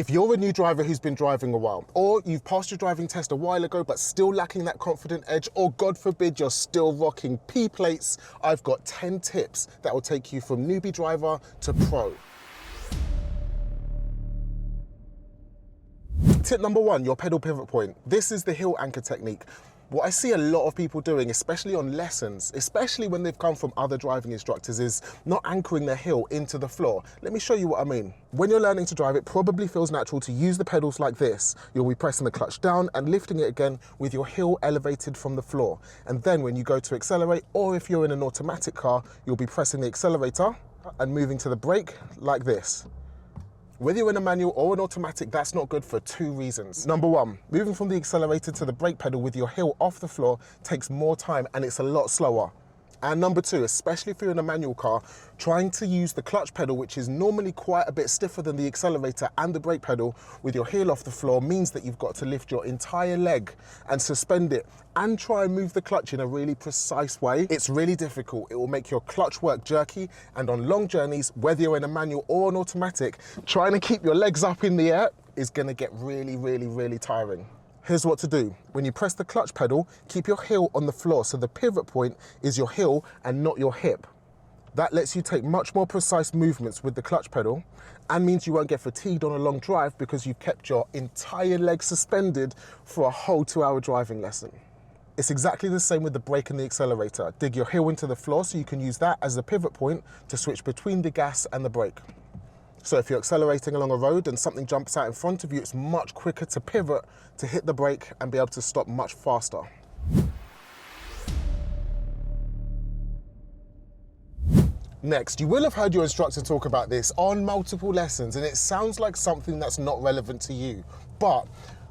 If you're a new driver who's been driving a while, or you've passed your driving test a while ago but still lacking that confident edge, or God forbid you're still rocking P plates, I've got 10 tips that will take you from newbie driver to pro. Tip number 1, your pedal pivot point. This is the heel anchor technique. What I see a lot of people doing, especially on lessons, especially when they've come from other driving instructors, is not anchoring their heel into the floor. Let me show you what I mean. When you're learning to drive, it probably feels natural to use the pedals like this. You'll be pressing the clutch down and lifting it again with your heel elevated from the floor. And then when you go to accelerate, or if you're in an automatic car, you'll be pressing the accelerator and moving to the brake like this. Whether you're in a manual or an automatic, that's not good for 2 reasons. Number 1, moving from the accelerator to the brake pedal with your heel off the floor takes more time and it's a lot slower. And number 2, especially if you're in a manual car, trying to use the clutch pedal, which is normally quite a bit stiffer than the accelerator and the brake pedal, with your heel off the floor means that you've got to lift your entire leg and suspend it and try and move the clutch in a really precise way. It's really difficult. It will make your clutch work jerky, and on long journeys, whether you're in a manual or an automatic, trying to keep your legs up in the air is gonna get really tiring. Here's what to do. When you press the clutch pedal, keep your heel on the floor so the pivot point is your heel and not your hip. That lets you take much more precise movements with the clutch pedal and means you won't get fatigued on a long drive because you've kept your entire leg suspended for a whole 2-hour driving lesson. It's exactly the same with the brake and the accelerator. Dig your heel into the floor so you can use that as a pivot point to switch between the gas and the brake. So if you're accelerating along a road and something jumps out in front of you, it's much quicker to pivot, to hit the brake and be able to stop much faster. Next, you will have heard your instructor talk about this on multiple lessons, and it sounds like something that's not relevant to you. But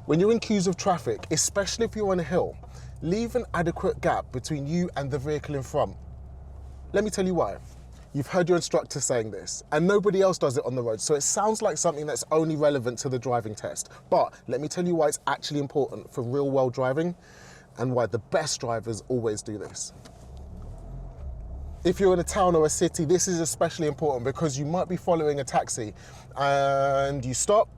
when you're in queues of traffic, especially if you're on a hill, leave an adequate gap between you and the vehicle in front. Let me tell you why. You've heard your instructor saying this, and nobody else does it on the road, so it sounds like something that's only relevant to the driving test. But let me tell you why it's actually important for real-world driving and why the best drivers always do this. If you're in a town or a city, this is especially important because you might be following a taxi and you stop,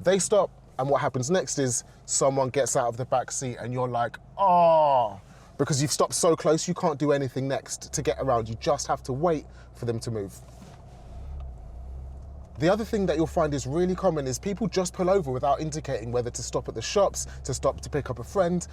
they stop, and what happens next is someone gets out of the back seat and you're like, oh, because you've stopped so close, you can't do anything next to get around. You just have to wait for them to move. The other thing that you'll find is really common is people just pull over without indicating whether to stop at the shops, to stop to pick up a friend.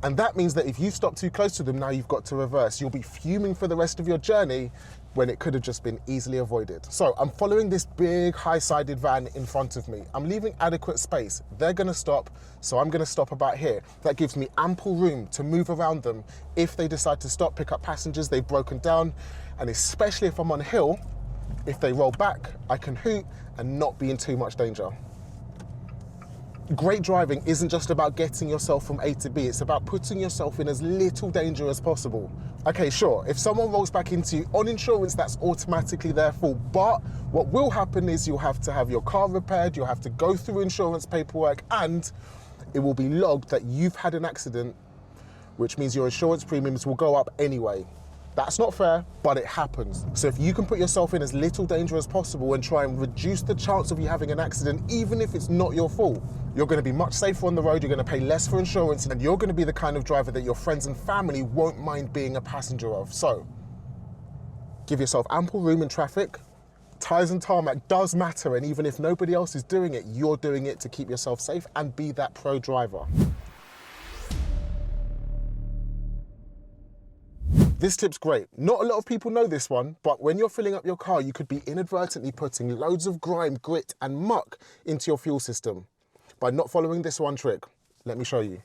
And that means that if you stop too close to them, now you've got to reverse. You'll be fuming for the rest of your journey when it could have just been easily avoided. So I'm following this big high-sided van in front of me. I'm leaving adequate space. They're gonna stop, so I'm gonna stop about here. That gives me ample room to move around them if they decide to stop, pick up passengers they've broken down, and especially if I'm on a hill, if they roll back, I can hoot and not be in too much danger. Great driving isn't just about getting yourself from A to B, it's about putting yourself in as little danger as possible. Okay, sure, if someone rolls back into you on insurance, that's automatically their fault, but what will happen is you'll have to have your car repaired, you'll have to go through insurance paperwork, and it will be logged that you've had an accident, which means your insurance premiums will go up anyway. That's not fair, but it happens. So if you can put yourself in as little danger as possible and try and reduce the chance of you having an accident, even if it's not your fault, you're gonna be much safer on the road, you're gonna pay less for insurance, and you're gonna be the kind of driver that your friends and family won't mind being a passenger of. So, give yourself ample room in traffic. Tires and tarmac does matter, and even if nobody else is doing it, you're doing it to keep yourself safe and be that pro driver. This tip's great. Not a lot of people know this one, but when you're filling up your car, you could be inadvertently putting loads of grime, grit, and muck into your fuel system by not following this one trick. Let me show you.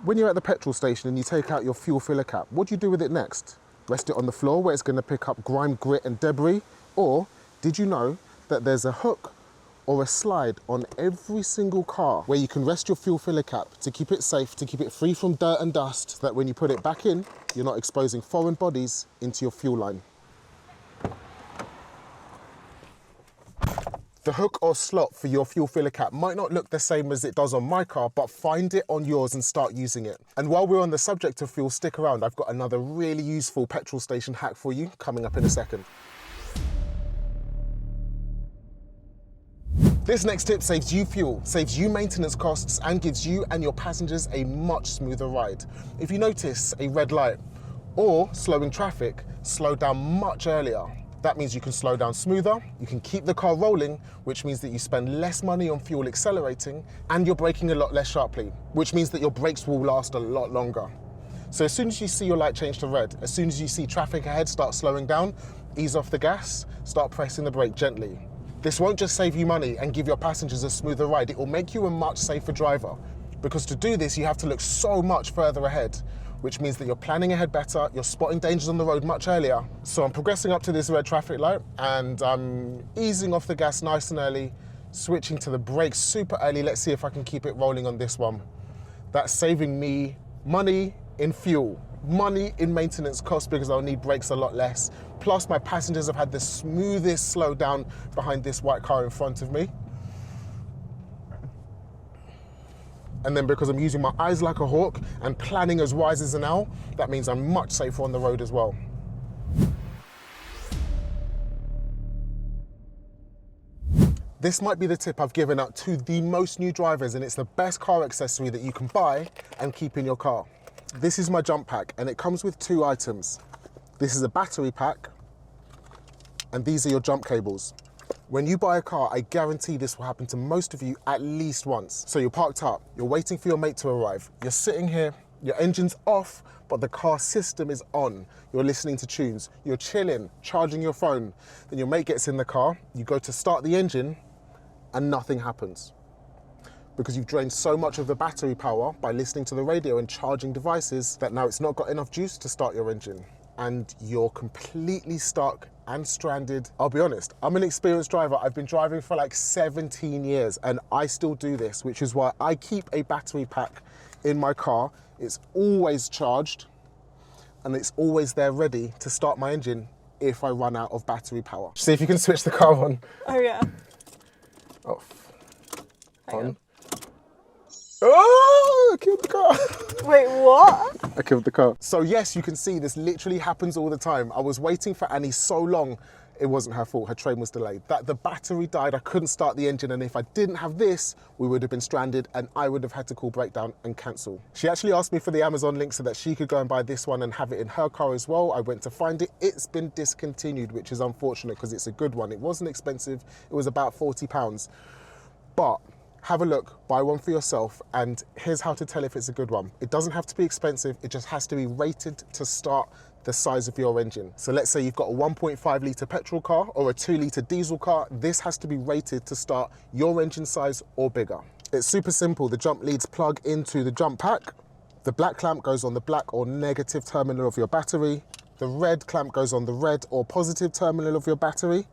When you're at the petrol station and you take out your fuel filler cap, what do you do with it next? Rest it on the floor where it's going to pick up grime, grit, and debris? Or did you know that there's a hook or a slide on every single car where you can rest your fuel filler cap to keep it safe, to keep it free from dirt and dust, so that when you put it back in, you're not exposing foreign bodies into your fuel line. The hook or slot for your fuel filler cap might not look the same as it does on my car, but find it on yours and start using it. And while we're on the subject of fuel, stick around. I've got another really useful petrol station hack for you coming up in a second. This next tip saves you fuel, saves you maintenance costs, and gives you and your passengers a much smoother ride. If you notice a red light or slowing traffic, slow down much earlier. That means you can slow down smoother, you can keep the car rolling, which means that you spend less money on fuel accelerating, and you're braking a lot less sharply, which means that your brakes will last a lot longer. So as soon as you see your light change to red, as soon as you see traffic ahead start slowing down, ease off the gas, start pressing the brake gently. This won't just save you money and give your passengers a smoother ride, it will make you a much safer driver. Because to do this, you have to look so much further ahead, which means that you're planning ahead better, you're spotting dangers on the road much earlier. So I'm progressing up to this red traffic light and I'm easing off the gas nice and early, switching to the brakes super early. Let's see if I can keep it rolling on this one. That's saving me money in fuel, money in maintenance costs because I'll need brakes a lot less. Plus my passengers have had the smoothest slow down behind this white car in front of me. And then because I'm using my eyes like a hawk and planning as wise as an owl, that means I'm much safer on the road as well. This might be the tip I've given out to the most new drivers, and it's the best car accessory that you can buy and keep in your car. This is my jump pack and it comes with 2 items. This is a battery pack and these are your jump cables. When you buy a car, I guarantee this will happen to most of you at least once. So you're parked up, you're waiting for your mate to arrive. You're sitting here, your engine's off, but the car system is on. You're listening to tunes, you're chilling, charging your phone. Then your mate gets in the car, you go to start the engine and nothing happens. Because you've drained so much of the battery power by listening to the radio and charging devices that now it's not got enough juice to start your engine. And you're completely stuck and stranded. I'll be honest, I'm an experienced driver. I've been driving for like 17 years and I still do this, which is why I keep a battery pack in my car. It's always charged and it's always there ready to start my engine if I run out of battery power. See if you can switch the car on. Oh yeah. Off. On. Oh, I killed the car. Wait, what? I killed the car. So yes, you can see this literally happens all the time. I was waiting for Annie so long, it wasn't her fault, her train was delayed. That the battery died, I couldn't start the engine, and if I didn't have this, we would have been stranded and I would have had to call breakdown and cancel. She actually asked me for the Amazon link so that she could go and buy this one and have it in her car as well. I went to find it. It's been discontinued, which is unfortunate because it's a good one. It wasn't expensive, it was about £40. But have a look, buy one for yourself, and here's how to tell if it's a good one. It doesn't have to be expensive, it just has to be rated to start the size of your engine. So let's say you've got a 1.5 litre petrol car or a 2 litre diesel car, this has to be rated to start your engine size or bigger. It's super simple, the jump leads plug into the jump pack, the black clamp goes on the black or negative terminal of your battery, the red clamp goes on the red or positive terminal of your battery.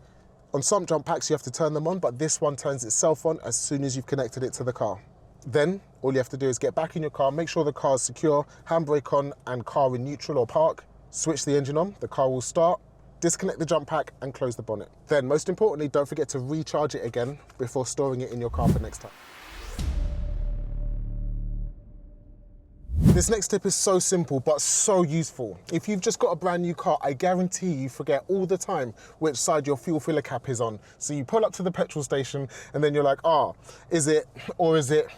On some jump packs you have to turn them on, but this one turns itself on as soon as you've connected it to the car. Then all you have to do is get back in your car, make sure the car is secure, handbrake on and car in neutral or park, switch the engine on, the car will start, disconnect the jump pack and close the bonnet. Then most importantly, don't forget to recharge it again before storing it in your car for next time. This next tip is so simple, but so useful. If you've just got a brand new car, I guarantee you forget all the time which side your fuel filler cap is on. So you pull up to the petrol station and then you're like, is it, or is it?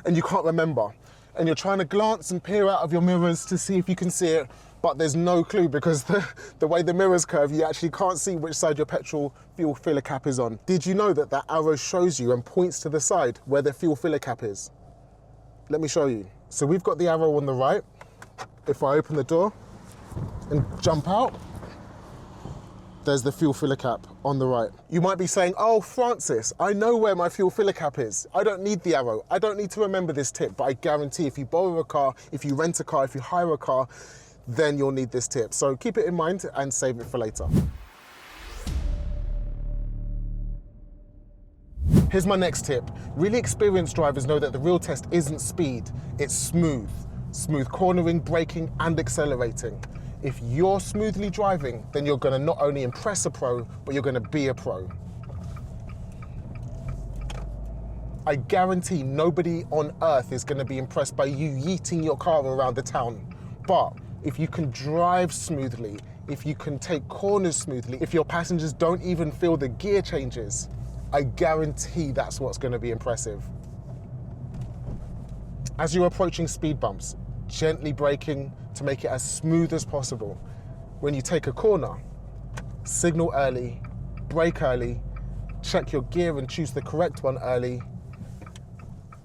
And you can't remember. And you're trying to glance and peer out of your mirrors to see if you can see it, but there's no clue because the way the mirrors curve, you actually can't see which side your petrol fuel filler cap is on. Did you know that that arrow shows you and points to the side where the fuel filler cap is? Let me show you. So we've got the arrow on the right. If I open the door and jump out, there's the fuel filler cap on the right. You might be saying, oh, Francis, I know where my fuel filler cap is. I don't need the arrow. I don't need to remember this tip, but I guarantee if you borrow a car, if you rent a car, if you hire a car, then you'll need this tip. So keep it in mind and save it for later. Here's my next tip. Really experienced drivers know that the real test isn't speed, it's smooth. Smooth cornering, braking, and accelerating. If you're smoothly driving, then you're gonna not only impress a pro, but you're gonna be a pro. I guarantee nobody on earth is gonna be impressed by you yeeting your car around the town. But if you can drive smoothly, if you can take corners smoothly, if your passengers don't even feel the gear changes, I guarantee that's what's going to be impressive. As you're approaching speed bumps, gently braking to make it as smooth as possible. When you take a corner, signal early, brake early, check your gear and choose the correct one early,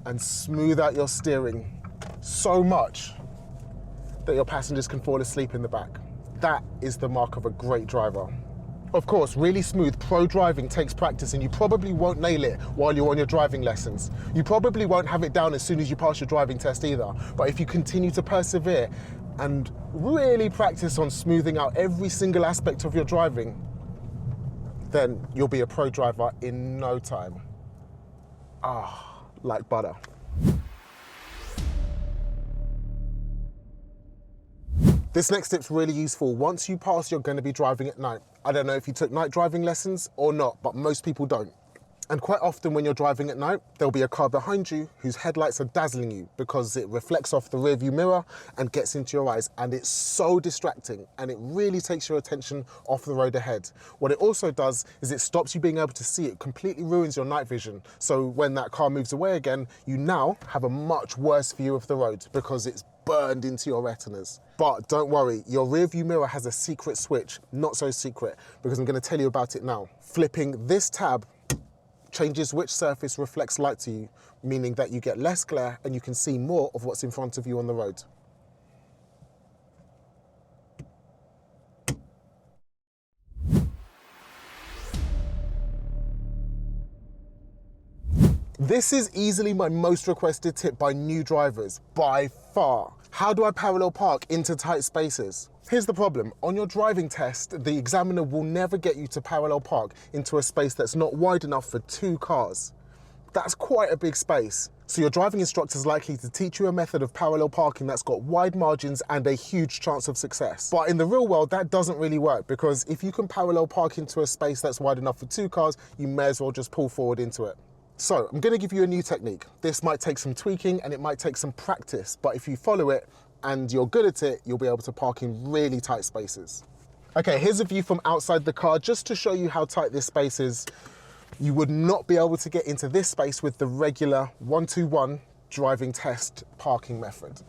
and smooth out your steering so much that your passengers can fall asleep in the back. That is the mark of a great driver. Of course, really smooth pro driving takes practice, and you probably won't nail it while you're on your driving lessons. You probably won't have it down as soon as you pass your driving test either. But if you continue to persevere and really practice on smoothing out every single aspect of your driving, then you'll be a pro driver in no time. Ah, like butter. This next tip's really useful. Once you pass, you're going to be driving at night. I don't know if you took night driving lessons or not, but most people don't. And quite often when you're driving at night, there'll be a car behind you whose headlights are dazzling you because it reflects off the rearview mirror and gets into your eyes. And it's so distracting, and it really takes your attention off the road ahead. What it also does is it stops you being able to see. It completely ruins your night vision. So when that car moves away again, you now have a much worse view of the road because it's burned into your retinas. But don't worry, your rear view mirror has a secret switch, not so secret, because I'm going to tell you about it now. Flipping this tab changes which surface reflects light to you, meaning that you get less glare and you can see more of what's in front of you on the road. This is easily my most requested tip by new drivers, by far. How do I parallel park into tight spaces? Here's the problem. On your driving test, the examiner will never get you to parallel park into a space that's not wide enough for 2 cars. That's quite a big space. So your driving instructor is likely to teach you a method of parallel parking that's got wide margins and a huge chance of success. But in the real world, that doesn't really work, because if you can parallel park into a space that's wide enough for 2 cars, you may as well just pull forward into it. So I'm going to give you a new technique. This might take some tweaking and it might take some practice, but if you follow it and you're good at it, you'll be able to park in really tight spaces. Okay, here's a view from outside the car just to show you how tight this space is. You would not be able to get into this space with the regular 1-2-1 driving test parking method.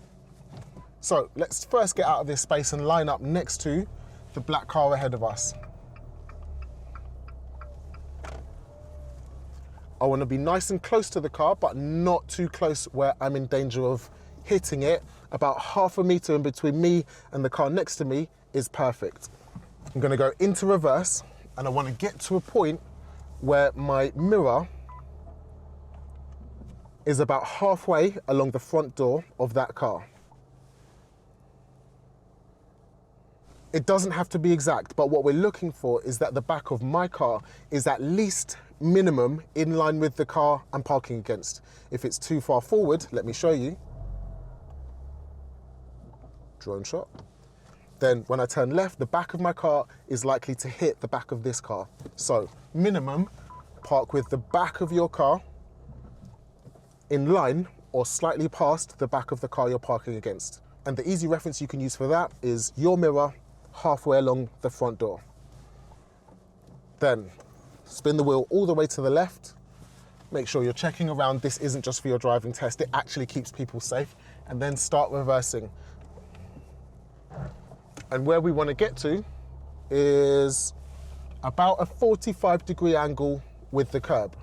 So let's first get out of this space and line up next to the black car ahead of us. I want to be nice and close to the car, but not too close where I'm in danger of hitting it. About ½ a meter in between me and the car next to me is perfect. I'm going to go into reverse, and I want to get to a point where my mirror is about halfway along the front door of that car. It doesn't have to be exact, but what we're looking for is that the back of my car is at least minimum in line with the car I'm parking against. If it's too far forward, let me show you. Drone shot. Then when I turn left, the back of my car is likely to hit the back of this car. So minimum, park with the back of your car in line or slightly past the back of the car you're parking against. And the easy reference you can use for that is your mirror halfway along the front door. Then spin the wheel all the way to the left. Make sure you're checking around. This isn't just for your driving test. It actually keeps people safe. And then start reversing. And where we want to get to is about a 45-degree angle with the curb.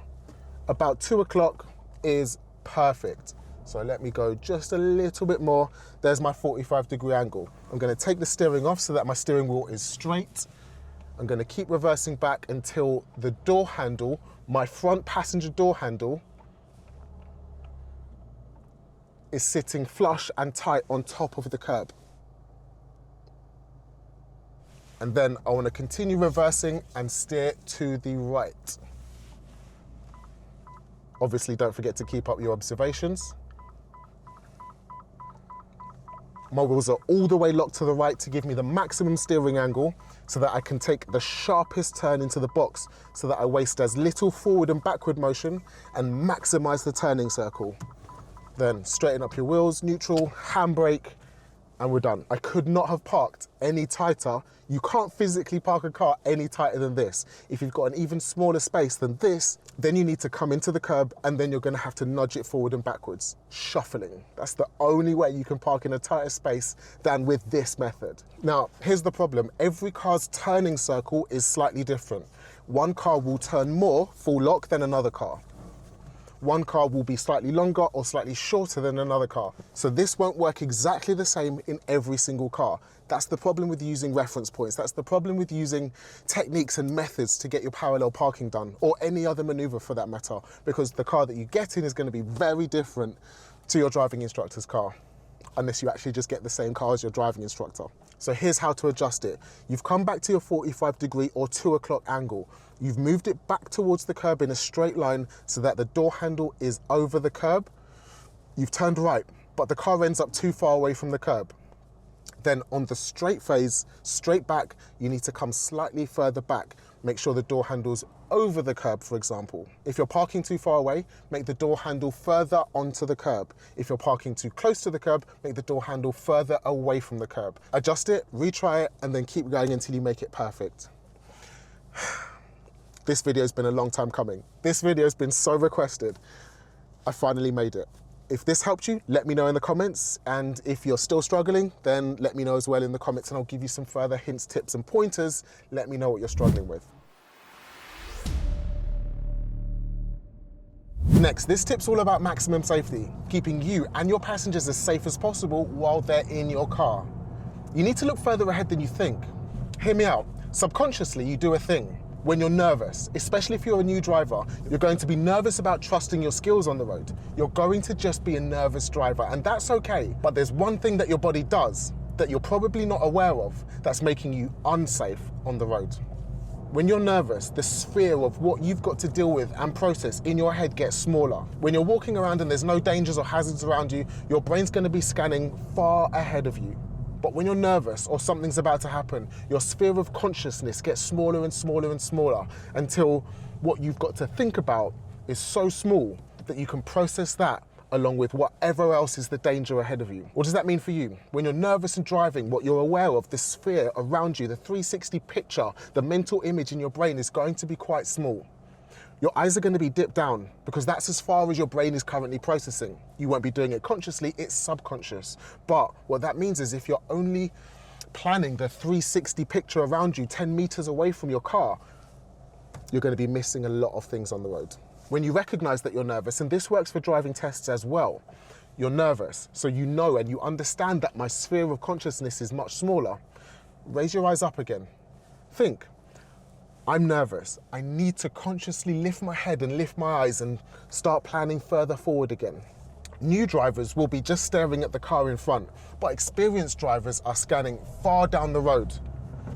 About 2 o'clock is perfect. So let me go just a little bit more. There's my 45-degree angle. I'm going to take the steering off so that my steering wheel is straight. I'm going to keep reversing back until the door handle, my front passenger door handle, is sitting flush and tight on top of the curb. And then I want to continue reversing and steer to the right. Obviously, don't forget to keep up your observations. My wheels are all the way locked to the right to give me the maximum steering angle so that I can take the sharpest turn into the box so that I waste as little forward and backward motion and maximize the turning circle. Then straighten up your wheels, neutral, handbrake, and we're done. I could not have parked any tighter. You can't physically park a car any tighter than this. If you've got an even smaller space than this, Then you need to come into the curb, and then you're going to have to nudge it forward and backwards, shuffling. That's the only way you can park in a tighter space than with this method. Now, here's the problem. Every car's turning circle is slightly different. One car will turn more full lock than another car. One car will be slightly longer or slightly shorter than another car. So this won't work exactly the same in every single car. That's the problem with using reference points. That's the problem with using techniques and methods to get your parallel parking done, or any other maneuver for that matter, because the car that you get in is going to be very different to your driving instructor's car, unless you actually just get the same car as your driving instructor. So here's how to adjust it. You've come back to your 45-degree or 2 o'clock angle. You've moved it back towards the curb in a straight line so that the door handle is over the curb. You've turned right, but the car ends up too far away from the curb. Then on the straight phase, straight back, you need to come slightly further back. Make sure the door handle's over the curb, for example. If you're parking too far away, make the door handle further onto the curb. If you're parking too close to the curb, make the door handle further away from the curb. Adjust it, retry it, and then keep going until you make it perfect. This video's been a long time coming. This video's been so requested. I finally made it. If this helped you, let me know in the comments. And if you're still struggling, then let me know as well in the comments, and I'll give you some further hints, tips, and pointers. Let me know what you're struggling with. Next, this tip's all about maximum safety, keeping you and your passengers as safe as possible while they're in your car. You need to look further ahead than you think. Hear me out. Subconsciously, you do a thing. When you're nervous, especially if you're a new driver, you're going to be nervous about trusting your skills on the road. You're going to just be a nervous driver, and that's okay. But there's one thing that your body does that you're probably not aware of that's making you unsafe on the road. When you're nervous, the sphere of what you've got to deal with and process in your head gets smaller. When you're walking around and there's no dangers or hazards around you, your brain's going to be scanning far ahead of you. But when you're nervous or something's about to happen, your sphere of consciousness gets smaller and smaller and smaller until what you've got to think about is so small that you can process that along with whatever else is the danger ahead of you. What does that mean for you? When you're nervous and driving, what you're aware of, the sphere around you, the 360 picture, the mental image in your brain is going to be quite small. Your eyes are going to be dipped down because that's as far as your brain is currently processing. You won't be doing it consciously, it's subconscious. But what that means is if you're only planning the 360 picture around you 10 meters away from your car, you're going to be missing a lot of things on the road. When you recognize that you're nervous, and this works for driving tests as well, you're nervous, so you know and you understand that my sphere of consciousness is much smaller. Raise your eyes up again. Think. I'm nervous. I need to consciously lift my head and lift my eyes and start planning further forward again. New drivers will be just staring at the car in front, but experienced drivers are scanning far down the road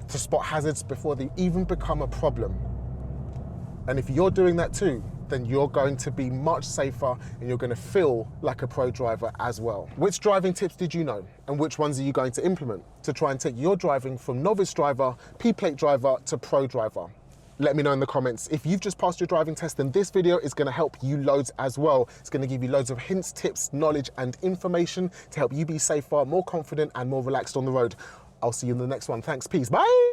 to spot hazards before they even become a problem. And if you're doing that too, then you're going to be much safer and you're going to feel like a pro driver as well. Which driving tips did you know? And which ones are you going to implement to try and take your driving from novice driver, P-plate driver to pro driver? Let me know in the comments. If you've just passed your driving test, then this video is going to help you loads as well. It's going to give you loads of hints, tips, knowledge, and information to help you be safer, more confident, and more relaxed on the road. I'll see you in the next one. Thanks, peace, bye.